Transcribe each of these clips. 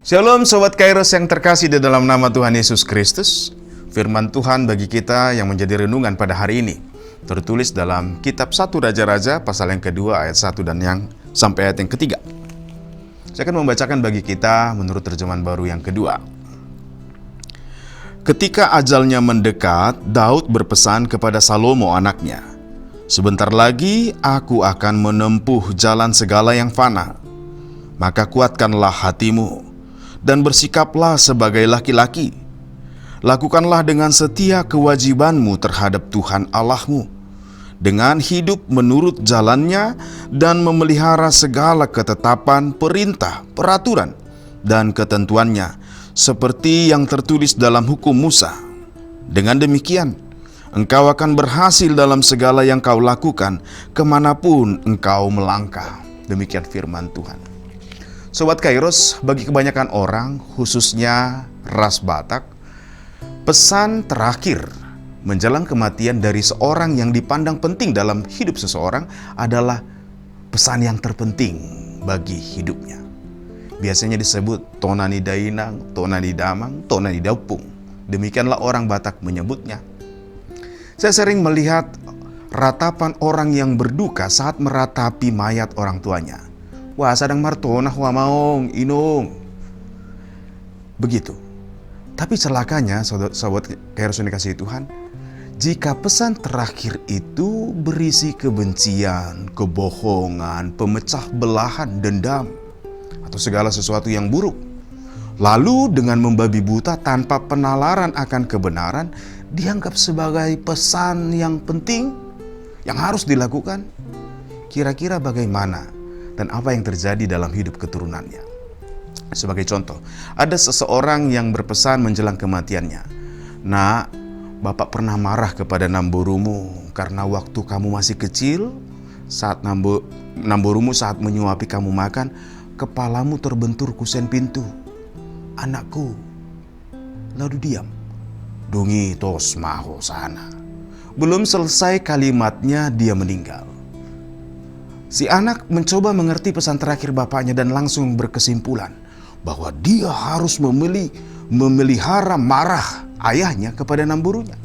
Shalom Sobat Kairos yang terkasih di dalam nama Tuhan Yesus Kristus. Firman Tuhan bagi kita yang menjadi renungan pada hari ini tertulis dalam kitab 1 Raja-Raja pasal yang kedua ayat 1 dan yang sampai ayat yang ketiga. Saya akan membacakan bagi kita menurut terjemahan baru yang kedua. Ketika ajalnya mendekat, Daud berpesan kepada Salomo anaknya, "Sebentar lagi aku akan menempuh jalan segala yang fana. Maka kuatkanlah hatimu dan bersikaplah sebagai laki-laki. Lakukanlah dengan setia kewajibanmu terhadap Tuhan Allahmu, dengan hidup menurut jalannya dan memelihara segala ketetapan, perintah, peraturan, dan ketentuannya, seperti yang tertulis dalam hukum Musa. Dengan demikian, engkau akan berhasil dalam segala yang kau lakukan, kemanapun engkau melangkah." Demikian firman Tuhan. Sobat Kairos, bagi kebanyakan orang, khususnya ras Batak, pesan terakhir menjelang kematian dari seorang yang dipandang penting dalam hidup seseorang adalah pesan yang terpenting bagi hidupnya. Biasanya disebut tonani dainang, tonani damang, tonani daupung. Demikianlah orang Batak menyebutnya. Saya sering melihat ratapan orang yang berduka saat meratapi mayat orang tuanya. "Wah, sadang martonah wa maong, inung." Begitu. Tapi celakanya, sahabat Kairos yang dikasihi Tuhan, jika pesan terakhir itu berisi kebencian, kebohongan, pemecah belahan, dendam, atau segala sesuatu yang buruk, lalu dengan membabi buta tanpa penalaran akan kebenaran, dianggap sebagai pesan yang penting, yang harus dilakukan, kira-kira bagaimana dan apa yang terjadi dalam hidup keturunannya? Sebagai contoh, ada seseorang yang berpesan menjelang kematiannya, "Nak, Bapak pernah marah kepada namborumu karena waktu kamu masih kecil, saat namborumu saat menyuapi kamu makan, kepalamu terbentur kusen pintu. Anakku, lalu diam. Dungi tos maho sana." Belum selesai kalimatnya, dia meninggal. Si anak mencoba mengerti pesan terakhir bapaknya dan langsung berkesimpulan bahwa dia harus memelihara marah ayahnya kepada namborunya.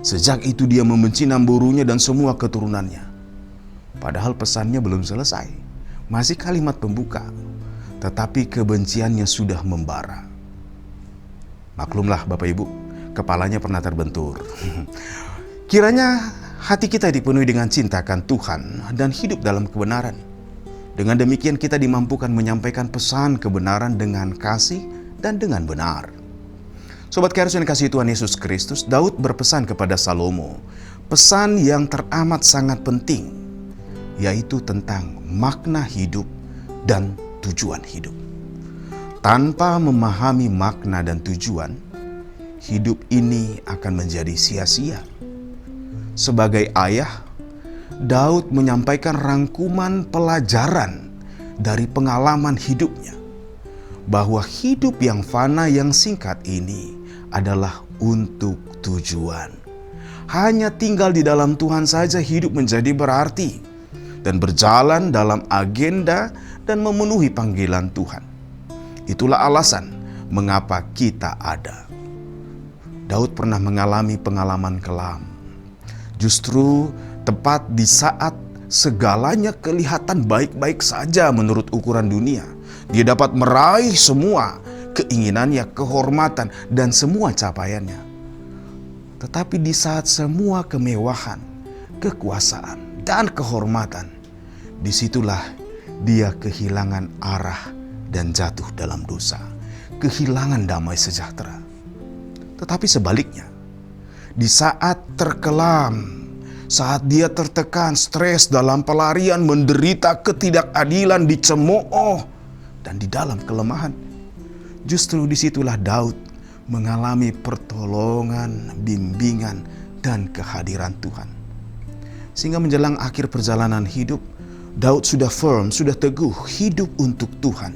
Sejak itu dia membenci namborunya dan semua keturunannya. Padahal pesannya belum selesai, masih kalimat pembuka, tetapi kebenciannya sudah membara. Maklumlah Bapak Ibu, kepalanya pernah terbentur. Kiranya hati kita dipenuhi dengan cinta akan Tuhan dan hidup dalam kebenaran. Dengan demikian kita dimampukan menyampaikan pesan kebenaran dengan kasih dan dengan benar. Sobat Kairos yang dikasihi Tuhan Yesus Kristus, Daud berpesan kepada Salomo pesan yang teramat sangat penting, yaitu tentang makna hidup dan tujuan hidup. Tanpa memahami makna dan tujuan, hidup ini akan menjadi sia-sia. Sebagai ayah, Daud menyampaikan rangkuman pelajaran dari pengalaman hidupnya, bahwa hidup yang fana yang singkat ini adalah untuk tujuan. Hanya tinggal di dalam Tuhan saja hidup menjadi berarti dan berjalan dalam agenda dan memenuhi panggilan Tuhan. Itulah alasan mengapa kita ada. Daud pernah mengalami pengalaman kelam. Justru tepat di saat segalanya kelihatan baik-baik saja menurut ukuran dunia, dia dapat meraih semua keinginannya, kehormatan, dan semua capaiannya. Tetapi di saat semua kemewahan, kekuasaan, dan kehormatan, disitulah dia kehilangan arah dan jatuh dalam dosa, kehilangan damai sejahtera. Tetapi sebaliknya, di saat terkelam, saat dia tertekan, stres dalam pelarian, menderita ketidakadilan, dicemooh, dan di dalam kelemahan, justru disitulah Daud mengalami pertolongan, bimbingan, dan kehadiran Tuhan. Sehingga menjelang akhir perjalanan hidup, Daud sudah firm, sudah teguh hidup untuk Tuhan,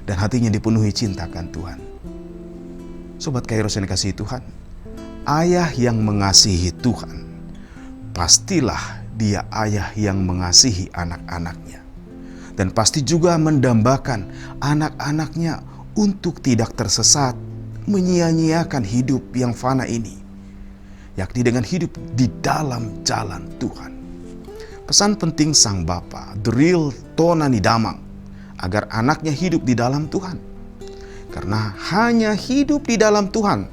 dan hatinya dipenuhi cinta akan Tuhan. Sobat Kairos yang dikasihi Tuhan, ayah yang mengasihi Tuhan, pastilah dia ayah yang mengasihi anak-anaknya. Dan pasti juga mendambakan anak-anaknya untuk tidak tersesat menyia-nyiakan hidup yang fana ini, yakni dengan hidup di dalam jalan Tuhan. Pesan penting sang Bapa, the real Tonani Damang, agar anaknya hidup di dalam Tuhan. Karena hanya hidup di dalam Tuhan,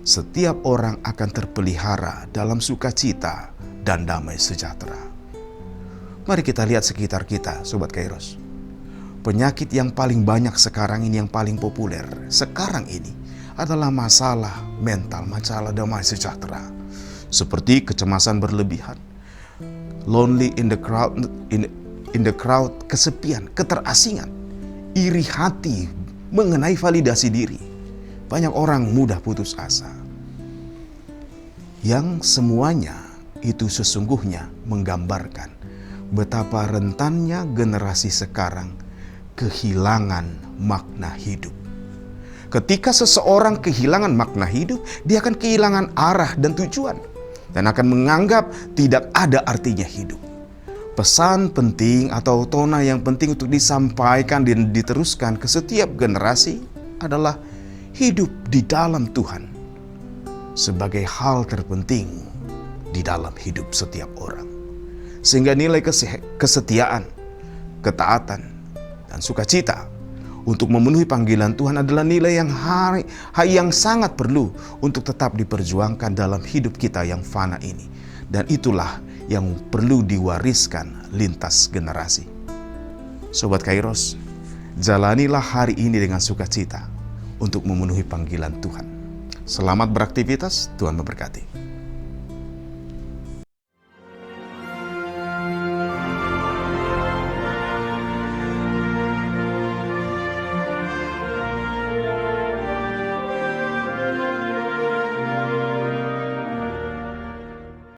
setiap orang akan terpelihara dalam sukacita dan damai sejahtera. Mari kita lihat sekitar kita, Sobat Kairos. Penyakit yang paling banyak sekarang ini, yang paling populer sekarang ini adalah masalah mental, masalah damai sejahtera. Seperti kecemasan berlebihan, lonely in the crowd, kesepian, keterasingan, iri hati mengenai validasi diri. Banyak orang mudah putus asa. Yang semuanya itu sesungguhnya menggambarkan betapa rentannya generasi sekarang kehilangan makna hidup. Ketika seseorang kehilangan makna hidup, dia akan kehilangan arah dan tujuan, dan akan menganggap tidak ada artinya hidup. Pesan penting atau tona yang penting untuk disampaikan dan diteruskan ke setiap generasi adalah hidup di dalam Tuhan sebagai hal terpenting di dalam hidup setiap orang. Sehingga nilai kesetiaan, ketaatan, dan sukacita untuk memenuhi panggilan Tuhan adalah nilai yang sangat perlu untuk tetap diperjuangkan dalam hidup kita yang fana ini. Dan itulah yang perlu diwariskan lintas generasi. Sobat Kairos, jalanilah hari ini dengan sukacita untuk memenuhi panggilan Tuhan. Selamat beraktivitas, Tuhan memberkati.